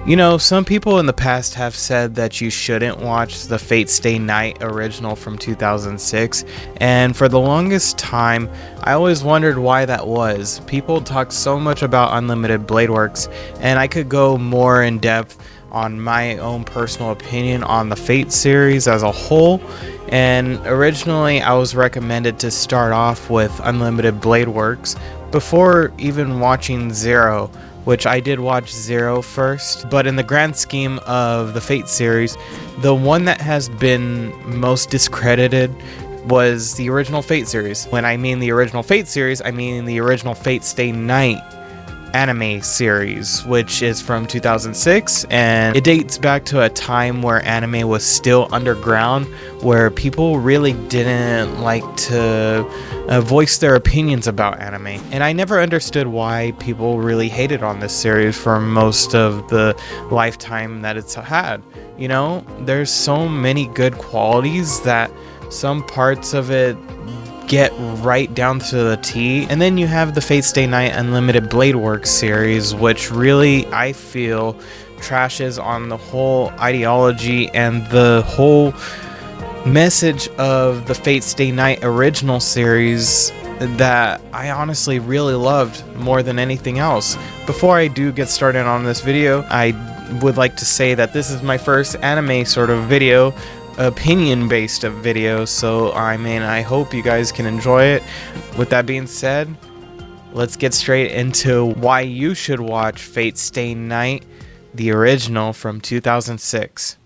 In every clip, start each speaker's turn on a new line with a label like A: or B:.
A: You know, some people in the past have said that you shouldn't watch the Fate Stay Night original from 2006, and for the longest time, I always wondered why that was. People talk so much about Unlimited Blade Works, and I could go more in depth on my own personal opinion on the Fate series as a whole. And originally, I was recommended to start off with Unlimited Blade Works before even watching Zero, which I did watch Zero first. But in the grand scheme of the Fate series, the one that has been most discredited was the original Fate series. When I mean the original Fate series, I mean the original Fate Stay Night anime series, which is from 2006, and it dates back to a time where anime was still underground, where people really didn't like to voice their opinions about anime. And I never understood why people really hated on this series for most of the lifetime that it's had. You know, there's so many good qualities that some parts of it get right down to the T. And then you have the Fate Stay Night Unlimited Blade Works series, which really, I feel, trashes on the whole ideology and the whole message of the Fate Stay Night original series that I honestly really loved more than anything else. Before I do get started on this video, I would like to say that this is my first anime sort of video, opinion based video, so I hope you guys can enjoy it. With that being said, let's get straight into why you should watch Fate Stay Night, the original from 2006.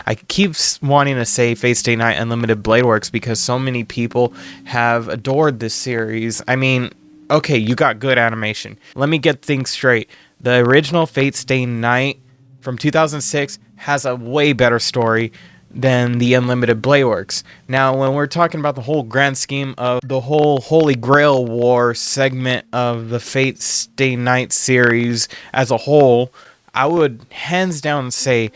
A: I keep wanting to say Fate Stay Night Unlimited Blade Works because so many people have adored this series. I mean, okay, you got good animation. Let me get things straight. The original Fate Stay Night from 2006 has a way better story than the Unlimited Blade Works. Now, when we're talking about the whole grand scheme of the whole Holy Grail War segment of the Fate Stay Night series as a whole, I would hands down say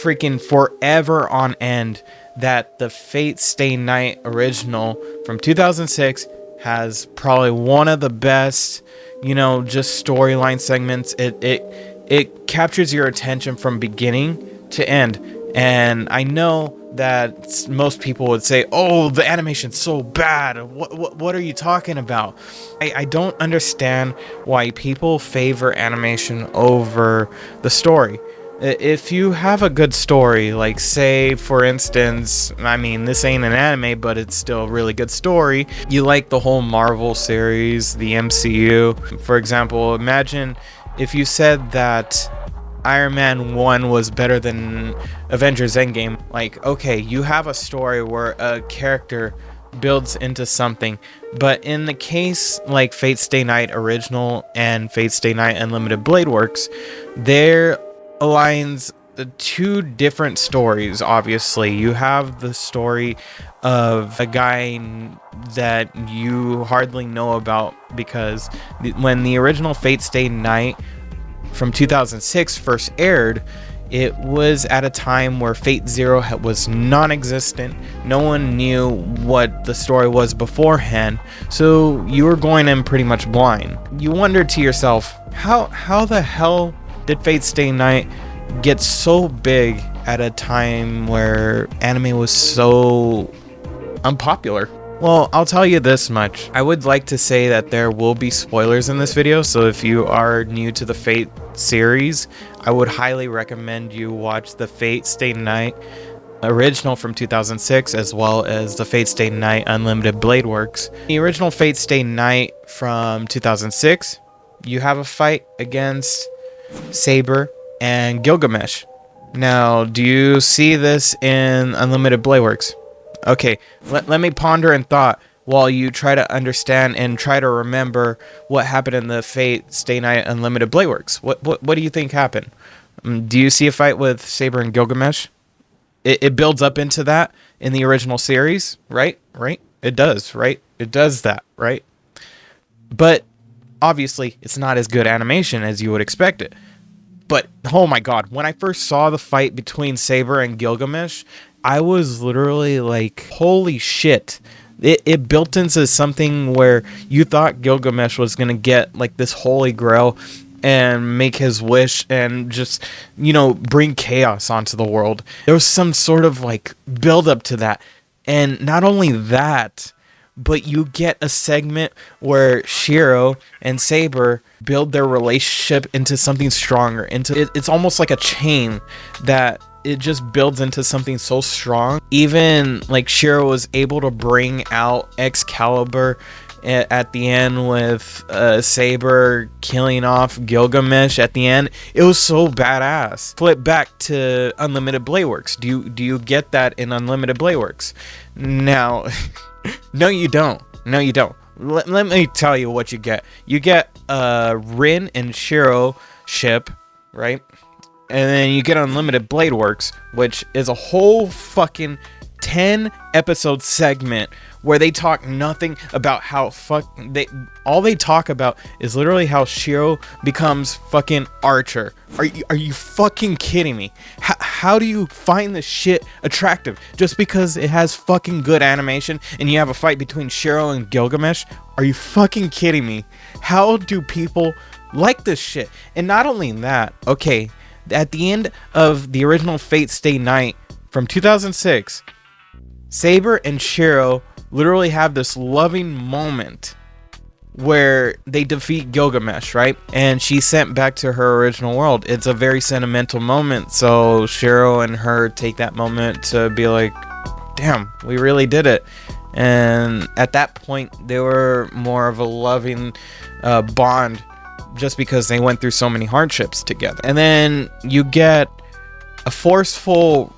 A: freaking forever on end that the Fate Stay Night original from 2006 has probably one of the best, you know, just storyline segments. It captures your attention from beginning to end. And I know that most people would say, oh, the animation's so bad. What are you talking about? I don't understand why people favor animation over the story. If you have a good story, like say, for instance, I mean, this ain't an anime, but it's still a really good story. You like the whole Marvel series, the MCU. For example, imagine if you said that Iron Man 1 was better than Avengers Endgame. Like, okay, you have a story where a character builds into something, but in the case like Fate Stay Night Original and Fate Stay Night Unlimited Blade Works, they're aligns two different stories. Obviously, you have the story of a guy that you hardly know about because when the original Fate Stay Night from 2006 first aired, it was at a time where Fate Zero was non-existent. No one knew what the story was beforehand, so you were going in pretty much blind. You wondered to yourself, how the hell did Fate Stay Night get so big at a time where anime was so unpopular? Well, I'll tell you this much. I would like to say that there will be spoilers in this video, so if you are new to the Fate series, I would highly recommend you watch the Fate Stay Night original from 2006 as well as the Fate Stay Night Unlimited Blade Works. The original Fate Stay Night from 2006, you have a fight against Saber and Gilgamesh. Now, do you see this in Unlimited Blade Works? Okay, let me ponder and thought. while you try to understand and try to remember what happened in the Fate Stay Night Unlimited Blade Works. What do you think happened? Do you see a fight with Saber and Gilgamesh? It builds up into that in the original series, right? Right? It does, right? It does that, right? But obviously, it's not as good animation as you would expect it. But, oh my god, when I first saw the fight between Saber and Gilgamesh, I was literally like, holy shit. It built into something where you thought Gilgamesh was going to get like this holy grail and make his wish and just, bring chaos onto the world. There was some sort of like build up to that. And not only that, but you get a segment where Shiro and Saber build their relationship into something stronger. It's almost like a chain that it just builds into something so strong. Even like Shiro was able to bring out Excalibur at the end with Saber killing off Gilgamesh at the end. It was so badass. Flip back to Unlimited Blade Works. Do you get that in Unlimited Blade Works? Now, no, you don't. No, you don't. Let me tell you what you get. You get Rin and Shiro ship, right? And then you get Unlimited Blade Works, which is a whole fucking 10 episode segment where they talk nothing about how all they talk about is literally how Shiro becomes fucking Archer. Are you fucking kidding me? How do you find this shit attractive just because it has fucking good animation and you have a fight between Shiro and Gilgamesh? Are you fucking kidding me? How do people like this shit? And not only that, okay, at the end of the original Fate Stay Night from 2006, Saber and Shiro literally have this loving moment where they defeat Gilgamesh, right? And she's sent back to her original world. It's a very sentimental moment, so Shiro and her take that moment to be like, damn, we really did it. And at that point, they were more of a loving bond just because they went through so many hardships together. And then you get a forceful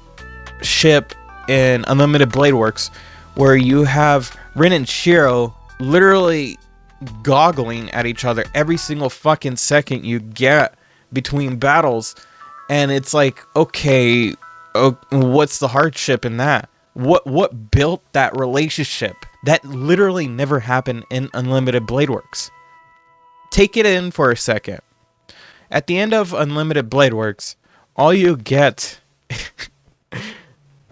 A: ship in Unlimited Blade Works where you have Rin and Shiro literally goggling at each other every single fucking second you get between battles. And it's like, okay, what's the hardship in that? What built that relationship? That literally never happened in Unlimited Blade Works. Take it in for a second. At the end of Unlimited Blade Works, all you get...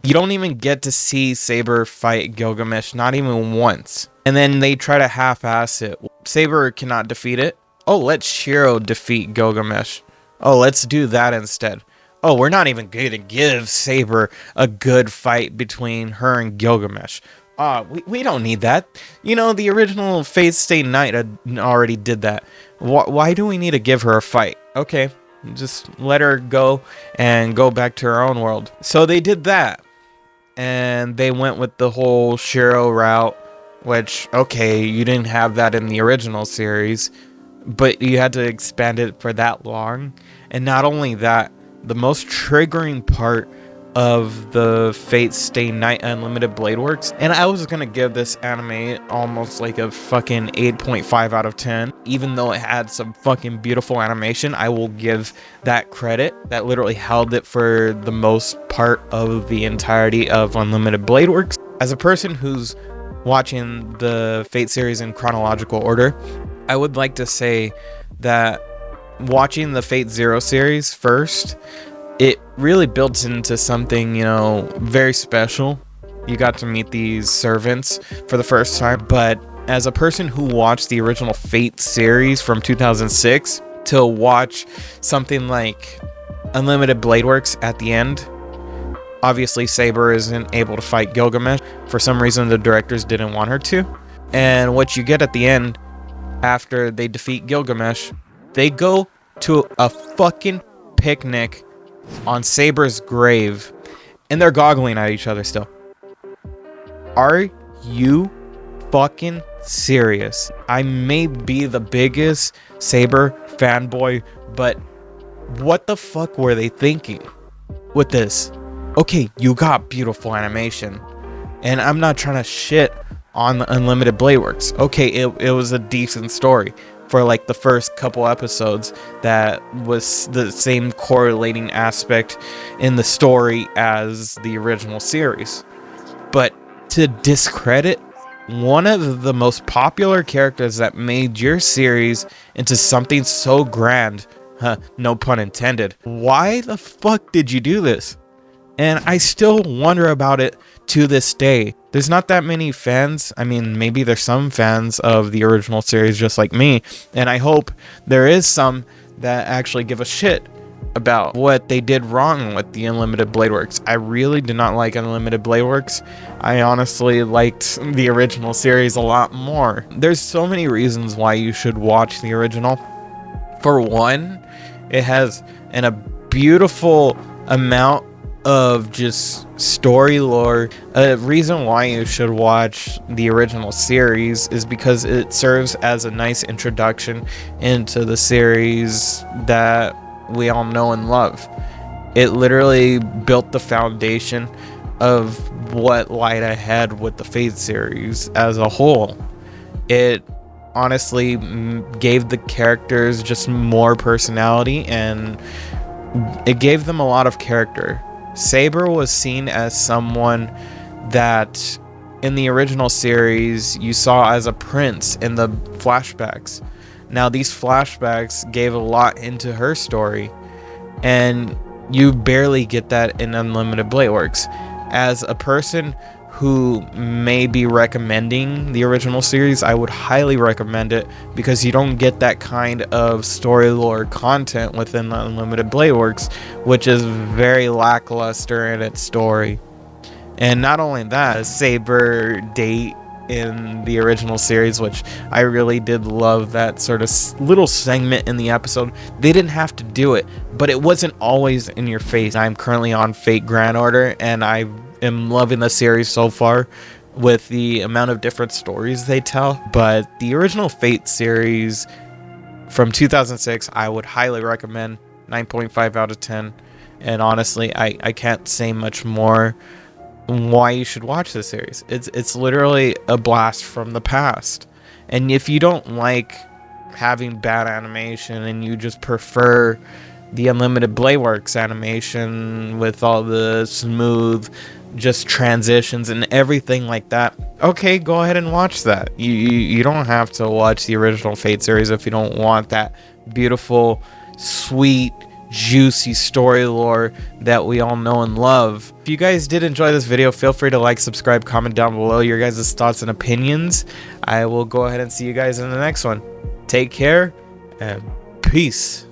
A: you don't even get to see Saber fight Gilgamesh, not even once. And then they try to half-ass it. Saber cannot defeat it. Oh, let Shiro defeat Gilgamesh. Oh, let's do that instead. Oh, we're not even going to give Saber a good fight between her and Gilgamesh. We don't need that. The original Fate Stay Night already did that. Why do we need to give her a fight? Okay, just let her go and go back to her own world. So they did that. And they went with the whole Shiro route, which, okay, you didn't have that in the original series, but you had to expand it for that long. And not only that, the most triggering part of the Fate Stay Night Unlimited Blade Works, and I was gonna give this anime almost like a fucking 8.5 out of 10, even though it had some fucking beautiful animation. I will give that credit. That literally held it for the most part of the entirety of Unlimited Blade Works. As a person who's watching the Fate series in chronological order, I would like to say that watching the Fate Zero series first, it really builds into something, very special. You got to meet these servants for the first time, but as a person who watched the original Fate series from 2006 to watch something like Unlimited Blade Works at the end, obviously Saber isn't able to fight Gilgamesh. For some reason, the directors didn't want her to. And what you get at the end, after they defeat Gilgamesh, they go to a fucking picnic on Saber's grave, and they're goggling at each other still. Are you fucking serious? I may be the biggest Saber fanboy, but what the fuck were they thinking with this? Okay, you got beautiful animation, and I'm not trying to shit on the Unlimited Blade Works. Okay, it was a decent story for like the first couple episodes. That was the same correlating aspect in the story as the original series. But to discredit one of the most popular characters that made your series into something so grand, no pun intended, why the fuck did you do this? And I still wonder about it to this day. There's not that many fans. I mean, maybe there's some fans of the original series just like me, and I hope there is some that actually give a shit about what they did wrong with the Unlimited Blade Works. I really did not like Unlimited Blade Works. I honestly liked the original series a lot more. There's so many reasons why you should watch the original. For one, it has a beautiful amount of just story lore. A reason why you should watch the original series is because it serves as a nice introduction into the series that we all know and love. It literally built the foundation of what lied ahead with the Fate series as a whole. It honestly gave the characters just more personality, and it gave them a lot of character. Saber was seen as someone that in the original series you saw as a prince in the flashbacks. Now these flashbacks gave a lot into her story, and you barely get that in Unlimited Blade Works. As a person who may be recommending the original series, I would highly recommend it, because you don't get that kind of story lore content within the Unlimited Blade Works, which is very lackluster in its story. And not only that, Saber date in the original series, which I really did love that sort of little segment in the episode. They didn't have to do it, but it wasn't always in your face. I'm currently on Fate Grand Order, and I am loving the series so far with the amount of different stories they tell. But the original Fate series from 2006, I would highly recommend. 9.5 out of 10. And honestly, I can't say much more why you should watch this series. It's literally a blast from the past. And if you don't like having bad animation and you just prefer the Unlimited Blade Works animation with all the smooth just transitions and everything like that, okay, go ahead and watch that. You don't have to watch the original Fate series if you don't want that beautiful, sweet, juicy story lore that we all know and love. If you guys did enjoy this video, feel free to like, subscribe, comment down below your guys' thoughts and opinions. I will go ahead and see you guys in the next one. Take care and peace.